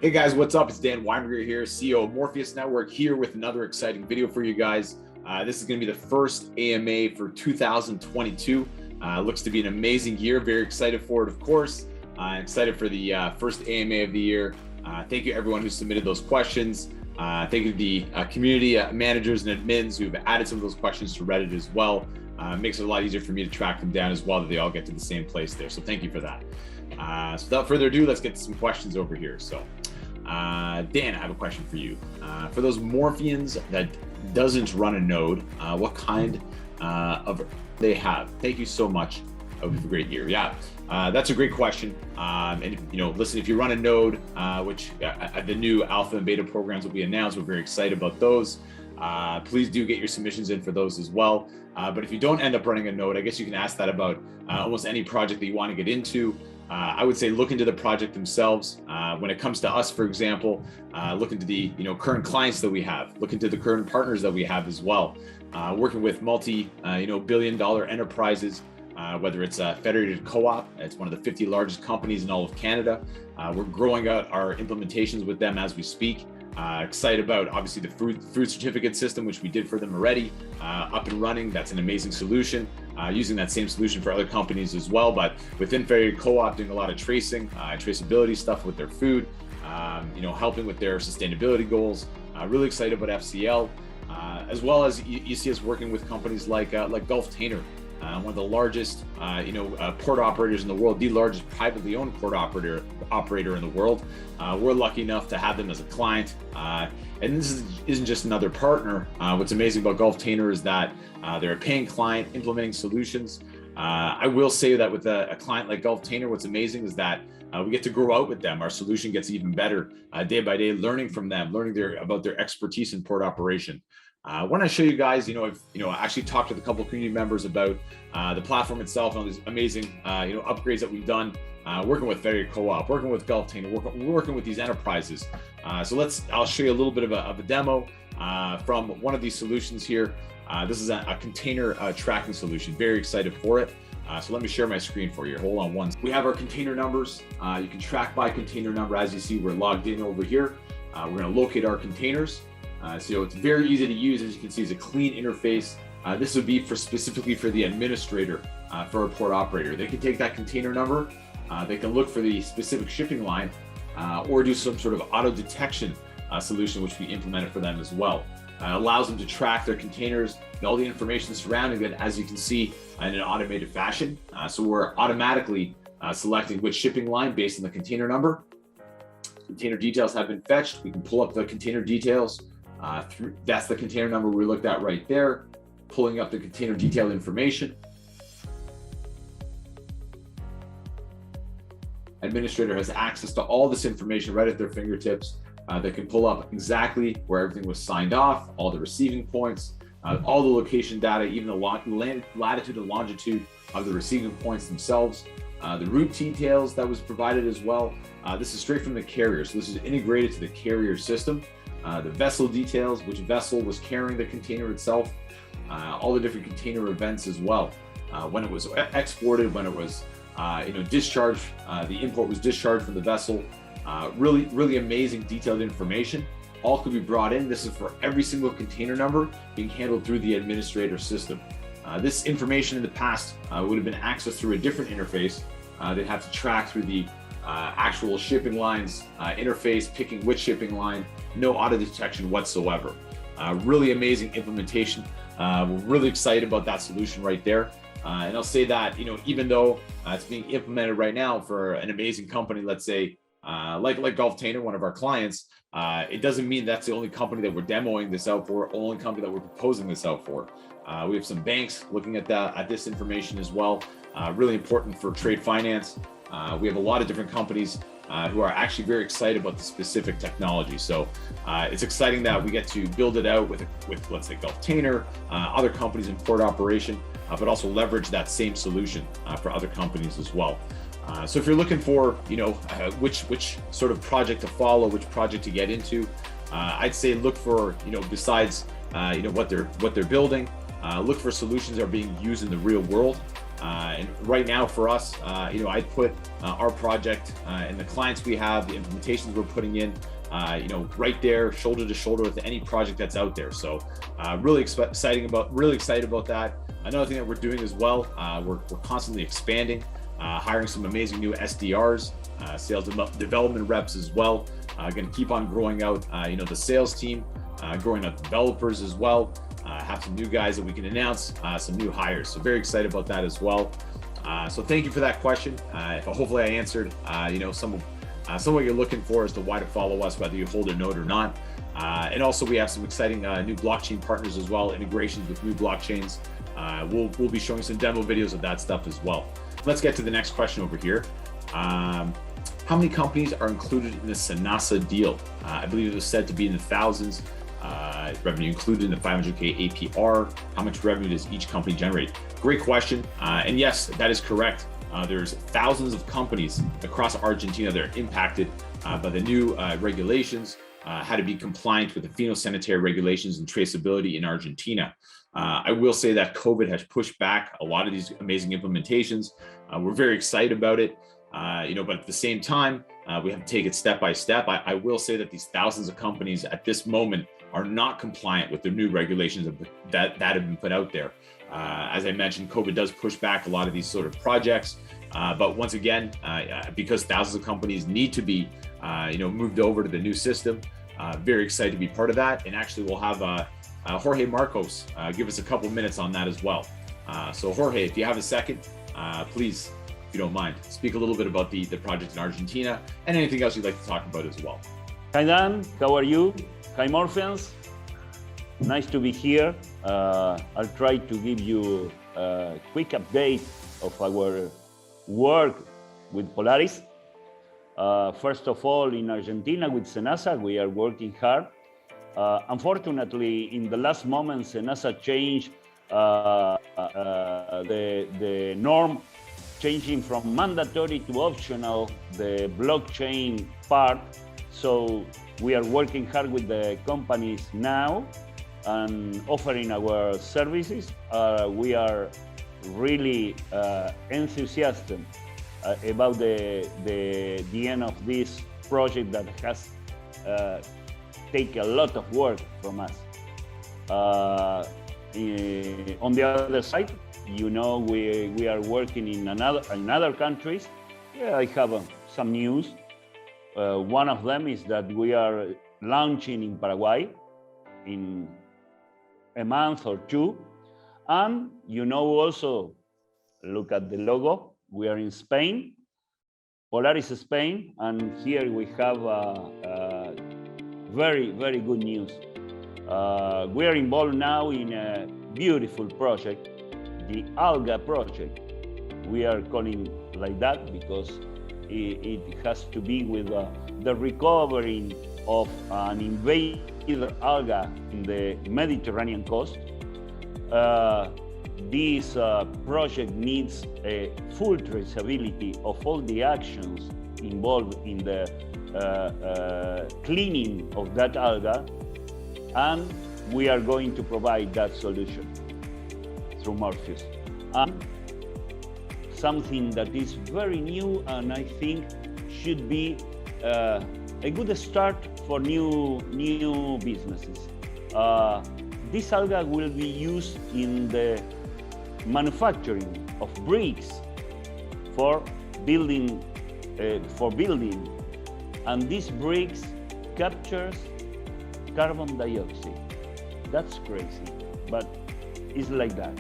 Hey guys, what's up? It's Dan Weinberger here, CEO of Morpheus.Network, here with another exciting video for you guys. This is going to be the first AMA for 2022. Looks to be an amazing year. Very excited for it, of course. Excited for the first AMA of the year. Thank you everyone who submitted those questions. Thank you to the community managers and admins who've added some of those questions to Reddit as well. Makes it a lot easier for me to track them down as well, that they all get to the same place there. So thank you for that. So without further ado, let's get to some questions over here. So Dan, I have a question for you. For those Morphians that doesn't run a node, what kind of they have? Thank you so much. Hope you have a great year. Yeah, that's a great question. And listen, if you run a node, which the new alpha and beta programs will be announced, we're very excited about those. Please do get your submissions in for those as well. But if you don't end up running a node, I guess you can ask that about almost any project that you want to get into. I would say look into the project themselves. When it comes to us, for example, look into the current clients that we have, look into the current partners that we have as well. Working with multi-billion-dollar enterprises, whether it's a federated co-op, it's one of the 50 largest companies in all of Canada. We're growing out our implementations with them as we speak. Excited about obviously the food certificate system, which we did for them already, up and running. That's an amazing solution. Using that same solution for other companies as well, but within federated co-op, doing a lot of tracing, traceability stuff with their food, helping with their sustainability goals. Really excited about FCL, as well as you see us working with companies like Gulf Tainer, one of the largest port operators in the world, the largest privately owned port operator in the world. We're lucky enough to have them as a client, and this isn't just another partner. What's amazing about Gulf Tainer is that they're a paying client implementing solutions. I will say that with a client like Gulf Tainer, what's amazing is that we get to grow out with them. Our solution gets even better day by day, learning from them, about their expertise in port operation. When I show you guys, I've actually talked with a couple of community members about the platform itself and all these amazing upgrades that we've done, working with federated co-op, working with Gulf Tainer, working with these enterprises. So I'll show you a little bit of a demo from one of these solutions here. This is a container tracking solution. Very excited for it. So let me share my screen for you. Hold on one. We have our container numbers. You can track by container number. As you see, we're logged in over here. We're going to locate our containers. So it's very easy to use. As you can see, it's a clean interface. This would be specifically for the administrator, for a port operator. They can take that container number. They can look for the specific shipping line, or do some sort of auto detection solution, which we implemented for them as well. Allows them to track their containers and all the information surrounding it, as you can see, in an automated fashion. So we're automatically selecting which shipping line based on the container number. Container details have been fetched. We can pull up the container details. That's the container number we looked at right there, pulling up the container detail information. Administrator has access to all this information right at their fingertips. They can pull up exactly where everything was signed off, all the receiving points, all the location data, even the latitude and longitude of the receiving points themselves, the route details that was provided as well. This is straight from the carrier, so this is integrated to the carrier system. The vessel details, which vessel was carrying the container itself, all the different container events as well. When it was exported, when it was discharged, the import was discharged from the vessel. Really amazing detailed information. All could be brought in. This is for every single container number being handled through the administrator system. This information in the past would have been accessed through a different interface. They'd have to track through the actual shipping lines interface, picking which shipping line, no auto detection whatsoever. Really amazing implementation. We're really excited about that solution right there. And I'll say that, even though it's being implemented right now for an amazing company, let's say, like Gulf Tainer, one of our clients, it doesn't mean that's the only company that we're demoing this out for, only company that we're proposing this out for. We have some banks looking at this information as well. Really important for trade finance. We have a lot of different companies who are actually very excited about the specific technology. So it's exciting that we get to build it out with let's say Gulf Tainer, other companies in port operation, but also leverage that same solution for other companies as well. So if you're looking for which sort of project to follow, which project to get into, I'd say look for besides what they're building, look for solutions that are being used in the real world. And right now for us, I put our project and the clients we have, the implementations we're putting in, right there, shoulder to shoulder with any project that's out there. So really excited about that. Another thing that we're doing as well, we're constantly expanding, hiring some amazing new SDRs, sales development reps as well. Going to keep on growing out, the sales team, growing out developers as well. Have some new guys that we can announce, some new hires. So very excited about that as well. So thank you for that question. Hopefully I answered, some of what you're looking for as to why to follow us, whether you hold a node or not. And also we have some exciting new blockchain partners as well, integrations with new blockchains. We'll be showing some demo videos of that stuff as well. Let's get to the next question over here. How many companies are included in the SENASA deal? I believe it was said to be in the thousands. Revenue included in the 500K APR. How much revenue does each company generate? Great question. And yes, that is correct. There's thousands of companies across Argentina that are impacted by the new regulations, how to be compliant with the phytosanitary regulations and traceability in Argentina. I will say that COVID has pushed back a lot of these amazing implementations. We're very excited about it, but at the same time, we have to take it step by step. I will say that these thousands of companies at this moment are not compliant with the new regulations that have been put out there. As I mentioned, COVID does push back a lot of these sort of projects. But once again, because thousands of companies need to be, moved over to the new system, very excited to be part of that. And actually we'll have Jorge Marcos give us a couple minutes on that as well. So Jorge, if you have a second, please, if you don't mind, speak a little bit about the project in Argentina and anything else you'd like to talk about as well. Hi Dan, how are you? Hi Morpheus, nice to be here. I'll try to give you a quick update of our work with Polaris. First of all, in Argentina with SENASA, we are working hard. Unfortunately, in the last moment, SENASA changed the norm, changing from mandatory to optional, the blockchain part. So we are working hard with the companies now and offering our services. We are really enthusiastic about the end of this project that has taken a lot of work from us. On the other side, we are working in other countries. Yeah, I have some news. One of them is that we are launching in Paraguay in a month or two. And also, look at the logo, we are in Spain, Polaris Spain, and here we have very, very good news. We are involved now in a beautiful project, the Alga project. We are calling like that because it has to be with the recovery of an invader alga in the Mediterranean coast. This project needs a full traceability of all the actions involved in the cleaning of that alga, and we are going to provide that solution through Morpheus. And something that is very new and I think should be a good start for new businesses. This alga will be used in the manufacturing of bricks for building, and these bricks captures carbon dioxide. That's crazy, but it's like that.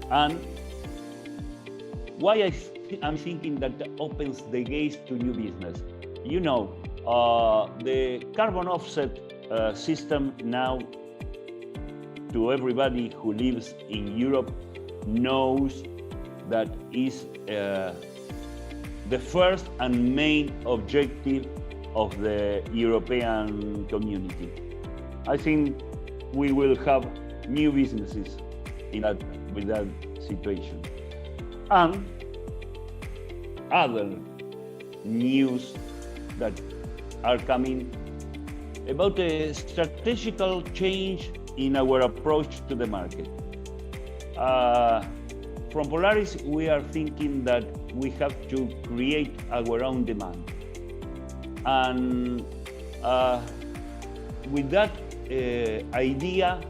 And why I'm thinking that opens the gates to new business. The carbon offset system now, to everybody who lives in Europe, knows that is the first and main objective of the European community. I think we will have new businesses with that situation. And other news that are coming about a strategical change in our approach to the market. from Polaris, we are thinking that we have to create our own demand. And with that idea,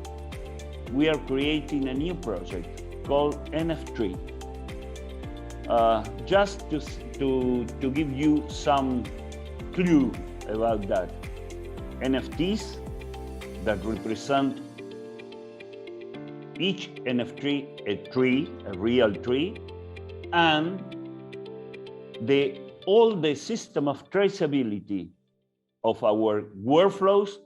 we are creating a new project called NF3. Just to give you some clue about that. NFTs that represent each NFT a tree, a real tree, and all the system of traceability of our workflows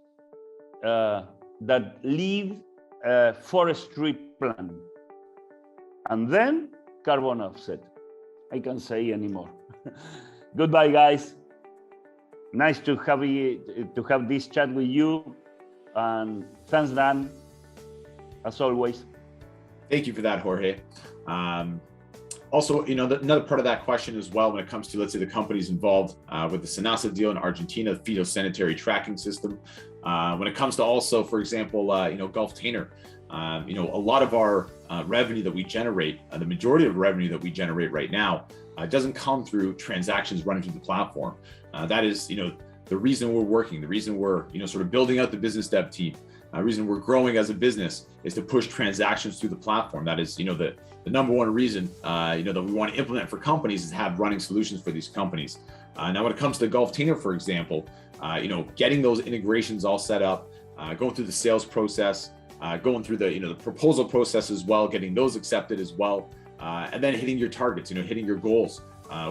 that leave a forestry plan. And then carbon offset. I can't say anymore. Goodbye, guys. Nice to have this chat with you. And thanks, Dan, as always. Thank you for that, Jorge. Also, another part of that question as well, when it comes to, let's say, the companies involved with the SENASA deal in Argentina, the phytosanitary tracking system. When it comes to also, for example, Gulf Tainer, a lot of our revenue that we generate, the majority of revenue that we generate right now, doesn't come through transactions running through the platform. That is, the reason we're working, the reason we're, sort of building out the business dev team, the reason we're growing as a business is to push transactions through the platform. That is, the number one reason, that we want to implement for companies is have running solutions for these companies. Now, when it comes to Gulf Tainer, for example, getting those integrations all set up, going through the sales process, going through the proposal process as well, getting those accepted as well, and then hitting your targets, hitting your goals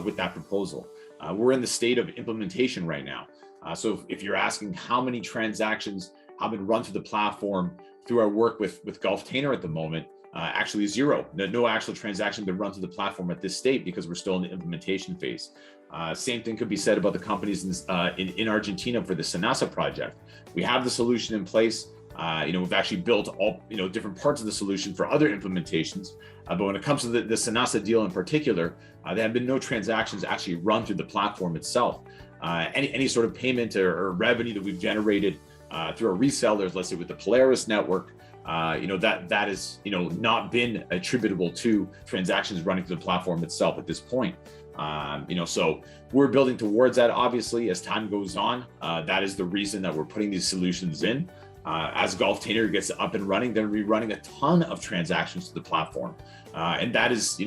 with that proposal. We're in the state of implementation right now. So if you're asking how many transactions have been run through the platform through our work with Gulf Tainer at the moment, actually zero. No actual transaction been run through the platform at this state because we're still in the implementation phase. Same thing could be said about the companies in Argentina for the SENASA project. We have the solution in place. We've actually built all different parts of the solution for other implementations. But when it comes to the SENASA deal in particular, there have been no transactions actually run through the platform itself. Any sort of payment or revenue that we've generated through our resellers, let's say with the Polaris.Network, that is not been attributable to transactions running through the platform itself at this point. So we're building towards that. Obviously, as time goes on, that is the reason that we're putting these solutions in. As Gulf Tainer gets up and running, they're going to be running a ton of transactions to the platform, and that is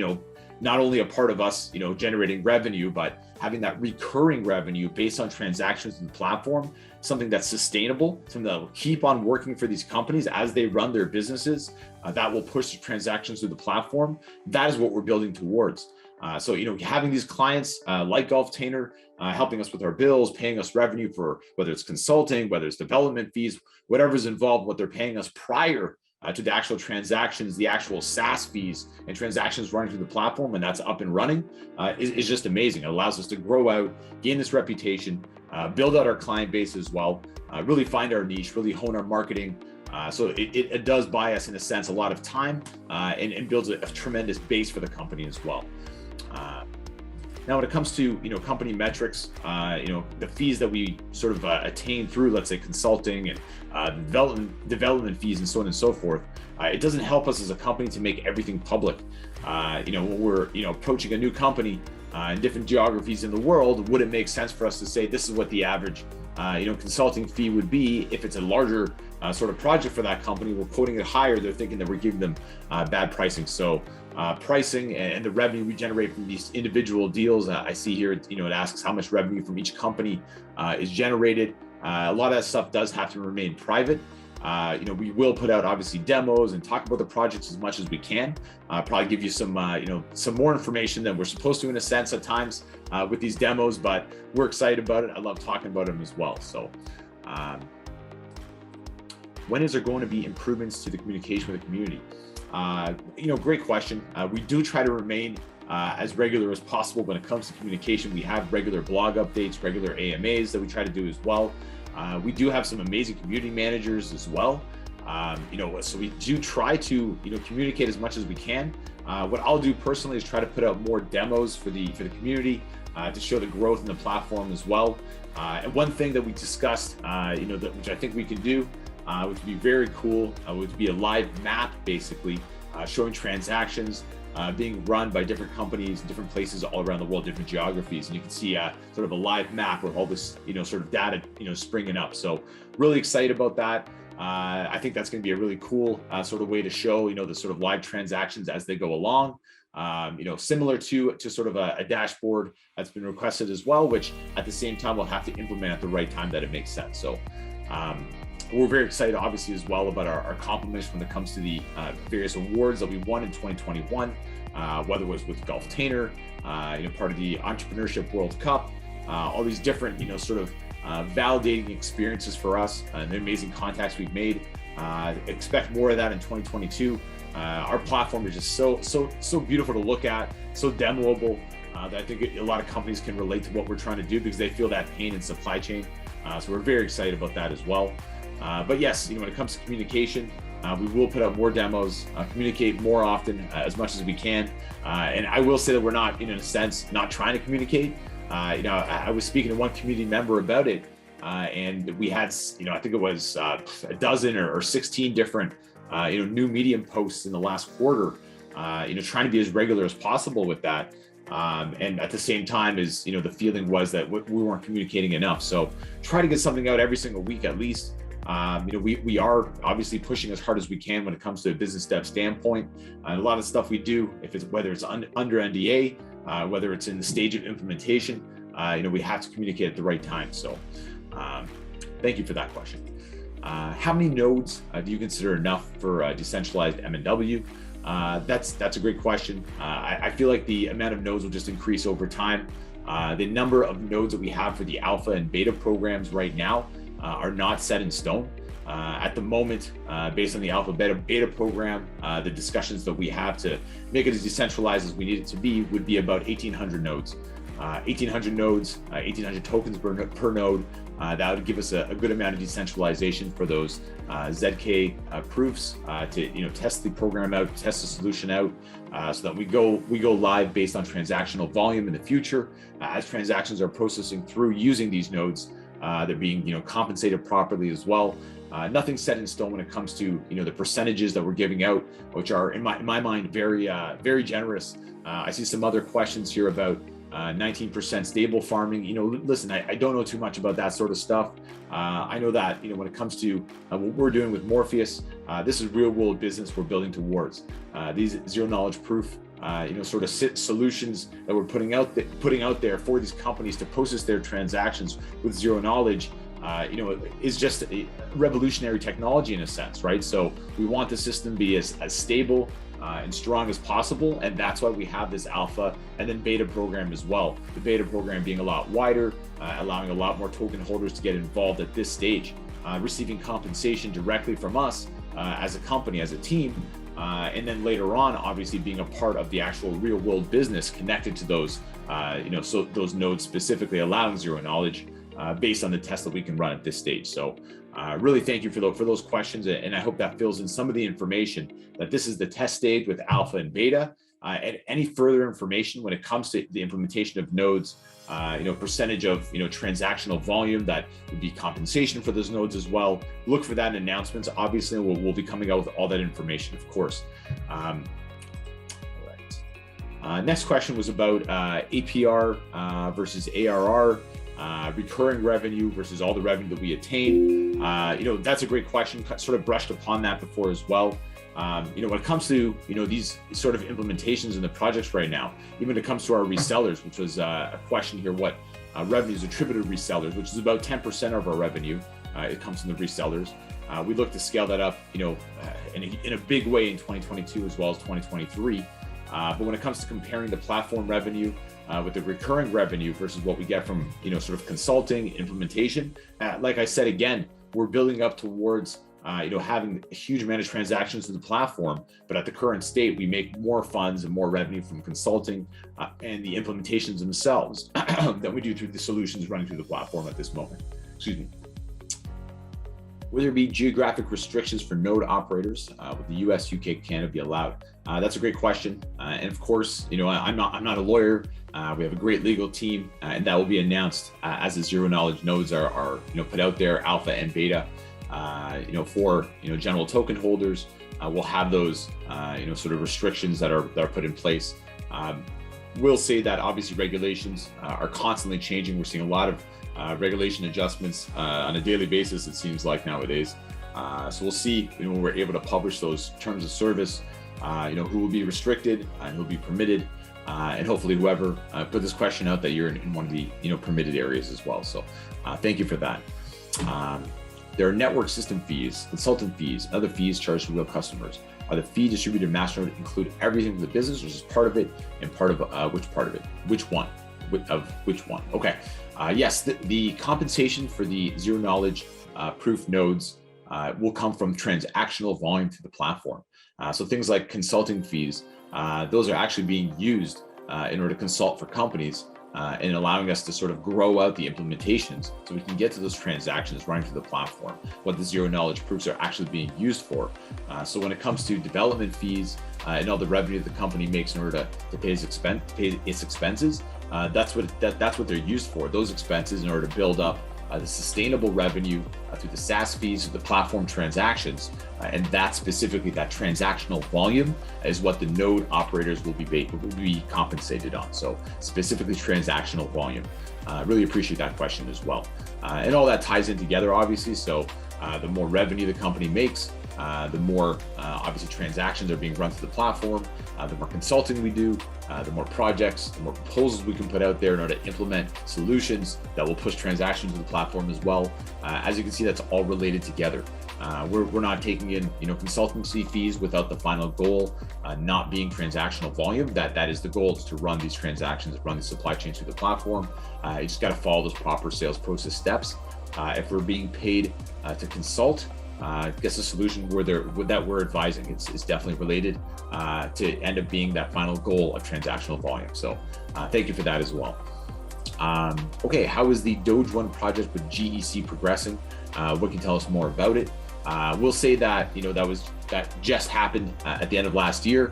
not only a part of us generating revenue, but having that recurring revenue based on transactions in the platform, something that's sustainable, something that will keep on working for these companies as they run their businesses, that will push the transactions through the platform. That is what we're building towards. So having these clients like Gulf Tainer helping us with our bills, paying us revenue for whether it's consulting, whether it's development fees, whatever's involved, what they're paying us prior to the actual transactions, the actual SaaS fees and transactions running through the platform, and that's up and running, is just amazing. It allows us to grow out, gain this reputation, build out our client base as well, really find our niche, really hone our marketing. So it does buy us, in a sense, a lot of time and builds a tremendous base for the company as well. Now, when it comes to company metrics, the fees that we sort of attain through, let's say, consulting and development fees and so on and so forth, it doesn't help us as a company to make everything public. When we're approaching a new company in different geographies in the world, would it make sense for us to say this is what the average consulting fee would be? If it's a larger sort of project for that company, we're quoting it higher, they're thinking that we're giving them bad pricing. So pricing and the revenue we generate from these individual deals, I see here, it asks how much revenue from each company is generated. A lot of that stuff does have to remain private. We will put out obviously demos and talk about the projects as much as we can. Probably give you some more information than we're supposed to, in a sense, at times with these demos, but we're excited about it. I love talking about them as well. So when is there going to be improvements to the communication with the community? Great question. We do try to remain as regular as possible when it comes to communication. We have regular blog updates, regular AMAs that we try to do as well. We do have some amazing community managers as well. So we do try to communicate as much as we can. What I'll do personally is try to put out more demos for the community to show the growth in the platform as well. And one thing that we discussed, which I think we can do, which would be very cool, would be a live map, basically showing transactions being run by different companies, different places all around the world, different geographies. And you can see sort of a live map of all this, sort of data, springing up. So really excited about that. I think that's going to be a really cool sort of way to show, the sort of live transactions as they go along. Similar to sort of a dashboard that's been requested as well, which at the same time we'll have to implement at the right time that it makes sense. So we're very excited, obviously, as well about our compliments when it comes to the various awards that we won in 2021, whether it was with Golftainer, part of the Entrepreneurship World Cup, all these different, sort of validating experiences for us, and the amazing contacts we've made. Expect more of that in 2022. Our platform is just so beautiful to look at, so demoable, that I think a lot of companies can relate to what we're trying to do because they feel that pain in supply chain. So we're very excited about that as well. But yes, when it comes to communication, we will put out more demos, communicate more often, as much as we can. And I will say that we're not, in a sense, not trying to communicate. I was speaking to one community member about it, and we had, I think it was a dozen or 16 different, new Medium posts in the last quarter, trying to be as regular as possible with that. And at the same time is, the feeling was that we weren't communicating enough. So try to get something out every single week at least. We are obviously pushing as hard as we can when it comes to a business dev standpoint. And a lot of stuff we do, whether it's under NDA, whether it's in the stage of implementation, we have to communicate at the right time. So thank you for that question. How many nodes do you consider enough for decentralized M&W? That's a great question. I feel like the amount of nodes will just increase over time. The number of nodes that we have for the alpha and beta programs right now are not set in stone. At the moment, based on the alpha beta program, the discussions that we have to make it as decentralized as we need it to be would be about 1,800 nodes. 1,800 nodes, 1,800 tokens per node. That would give us a good amount of decentralization for those ZK proofs to test the program out, test the solution out, so that we go live based on transactional volume in the future. As transactions are processing through using these nodes, they're being compensated properly as well. Nothing set in stone when it comes to the percentages that we're giving out, which are in my mind very generous. I see some other questions here about 19% stable farming. Listen, I don't know too much about that sort of stuff. I know that when it comes to what we're doing with Morpheus, this is real world business we're building towards. These zero knowledge proof sort of solutions that we're putting out there for these companies to process their transactions with zero knowledge, is just a revolutionary technology in a sense, right? So we want the system to be as stable and strong as possible, and that's why we have this alpha and then beta program as well. The beta program being a lot wider, allowing a lot more token holders to get involved at this stage, receiving compensation directly from us as a company, as a team, and then later on, obviously being a part of the actual real world business connected to those, so those nodes specifically allowing zero knowledge based on the tests that we can run at this stage. So really thank you for those questions, and I hope that fills in some of the information that this is the test stage with alpha and beta. And any further information when it comes to the implementation of nodes, percentage of transactional volume, that would be compensation for those nodes as well. Look for that in announcements. Obviously, we'll be coming out with all that information, of course. All right. Next question was about APR versus ARR. Recurring revenue versus all the revenue that we attain. That's a great question. Sort of brushed upon that before as well. When it comes to these sort of implementations in the projects right now, even when it comes to our resellers, which was a question here, what revenues attributed to resellers, which is about 10% of our revenue, it comes from the resellers. We look to scale that up, in a big way in 2022 as well as 2023. But when it comes to comparing the platform revenue with the recurring revenue versus what we get from sort of consulting, implementation, like I said again, we're building up towards having a huge amount of transactions to the platform, but at the current state, we make more funds and more revenue from consulting and the implementations themselves than we do through the solutions running through the platform at this moment. Excuse me. Will there be geographic restrictions for node operators? Would the US, UK, Canada be allowed? That's a great question. And of course, I'm not a lawyer. We have a great legal team, and that will be announced as the zero knowledge nodes are put out there, alpha and beta. for general token holders. We'll have those sort of restrictions that are put in place. We'll say that obviously regulations are constantly changing. We're seeing a lot of regulation adjustments on a daily basis, it seems like nowadays. So we'll see when we're able to publish those terms of service, who will be restricted and who will be permitted, and hopefully whoever put this question out, that you're in one of the permitted areas as well. So thank you for that. There are network system fees, consultant fees, and other fees charged to real customers. Are the fee distributed Masternode include everything for the business, or is part of it, and part of which part of it? Which one? Which one? Okay. Yes, the compensation for the zero knowledge proof nodes will come from transactional volume through the platform. So things like consulting fees, those are actually being used in order to consult for companies and allowing us to sort of grow out the implementations so we can get to those transactions running through the platform, what the zero knowledge proofs are actually being used for. So when it comes to development fees and all the revenue the company makes in order to pay its expenses, that's what they're used for, those expenses, in order to build up the sustainable revenue through the SaaS fees, through the platform transactions, and that specifically, that transactional volume is what the node operators will be compensated on. So specifically transactional volume. Really appreciate that question as well. And all that ties in together, obviously. So the more revenue the company makes, the more obviously transactions are being run through the platform, the more consulting we do, the more projects, the more proposals we can put out there in order to implement solutions that will push transactions to the platform as well. As you can see, that's all related together. We're not taking in consultancy fees without the final goal not being transactional volume. That is the goal, is to run these transactions, run the supply chain through the platform. You just got to follow those proper sales process steps. If we're being paid to consult, I guess the solution that we're advising, it's definitely related to end up being that final goal of transactional volume. So thank you for that as well. Okay, how is the Doge 1 project with GEC progressing? What can you tell us more about it? We'll say that that just happened at the end of last year.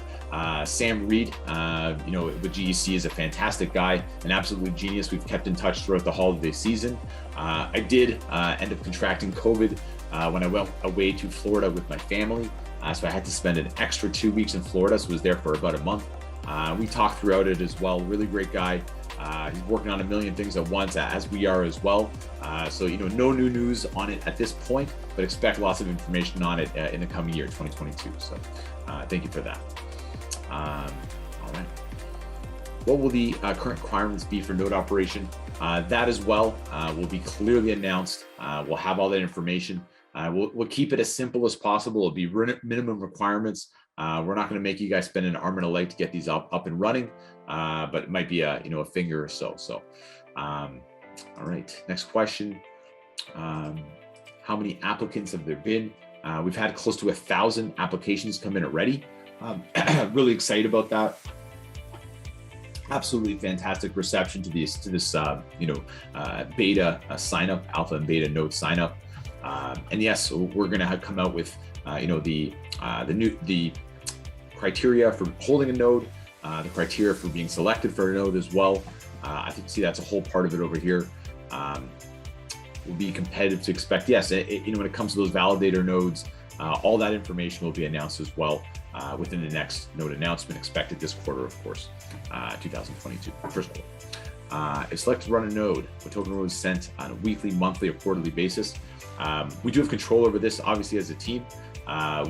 Sam Reed, with GEC, is a fantastic guy, an absolute genius. We've kept in touch throughout the holiday season. I did end up contracting COVID when I went away to Florida with my family. So I had to spend an extra 2 weeks in Florida, so I was there for about a month. We talked throughout it as well. Really great guy. He's working on a million things at once, as we are as well. So no new news on it at this point, but expect lots of information on it in the coming year, 2022. So thank you for that. All right. What will the current requirements be for node operation? That as well will be clearly announced. We'll have all that information. We'll keep it as simple as possible. It'll be minimum requirements. We're not going to make you guys spend an arm and a leg to get these up and running, but it might be a finger or so. So, all right. Next question. How many applicants have there been? We've had close to 1,000 applications come in already. Really excited about that. Absolutely fantastic reception to this beta sign up, alpha and beta node sign up. And yes, we're going to come out with the criteria for holding a node, the criteria for being selected for a node as well. I think that's a whole part of it over here. Will be competitive to expect. Yes, when it comes to those validator nodes, all that information will be announced as well within the next node announcement, expected this quarter, of course, 2022, first quarter. If selected to run a node, a token node is sent on a weekly, monthly, or quarterly basis. We do have control over this, obviously, as a team.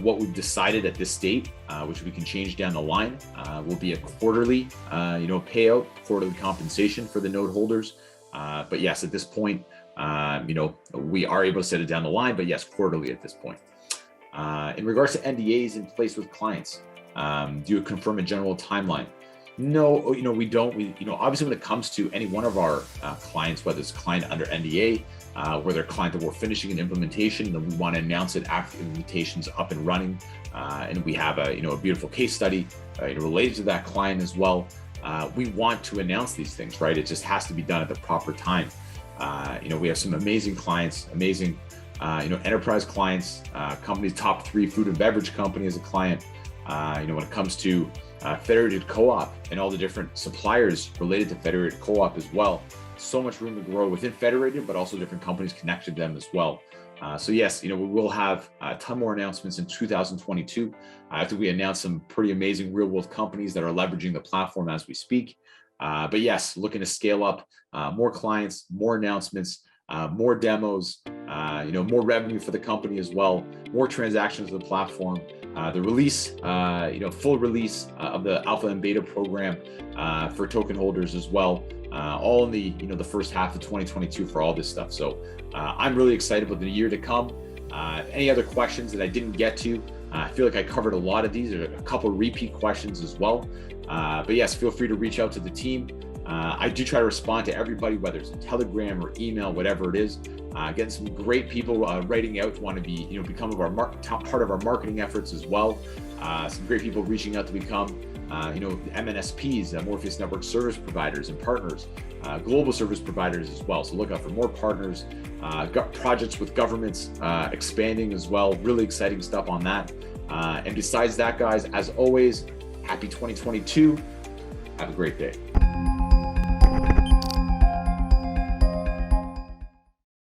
What we've decided at this state, which we can change down the line, will be a quarterly, payout, quarterly compensation for the node holders. But yes, at this point, we are able to set it down the line, but yes, quarterly at this point. In regards to NDAs in place with clients, do you confirm a general timeline? No, we don't. Obviously, when it comes to any one of our clients, whether it's a client under NDA, where they're a client that we're finishing an implementation, then we want to announce it after the implementation's up and running, and we have a beautiful case study related to that client as well. We want to announce these things, right? It just has to be done at the proper time. We have some amazing clients, amazing enterprise clients, companies, top 3 food and beverage company as a client. When it comes to Federated Co-op and all the different suppliers related to Federated Co-op as well. So much room to grow within Federated, but also different companies connected to them as well. So yes, we will have a ton more announcements in 2022. I think we announced some pretty amazing real world companies that are leveraging the platform as we speak. But yes, looking to scale up more clients, more announcements, more demos, more revenue for the company as well, more transactions of the platform, the release, full release of the alpha and beta program for token holders as well, all in the first half of 2022 for all this stuff. So I'm really excited about the year to come. Any other questions that I didn't get to? I feel like I covered a lot of these. There are a couple repeat questions as well. But yes, feel free to reach out to the team. I do try to respond to everybody, whether it's a Telegram or email, whatever it is. Getting some great people writing out to want to be, become part of our marketing efforts as well. Some great people reaching out to become, MNSPs, Morpheus.Network service providers and partners, global service providers as well. So look out for more partners, projects with governments expanding as well. Really exciting stuff on that. And besides that, guys, as always, happy 2022. Have a great day.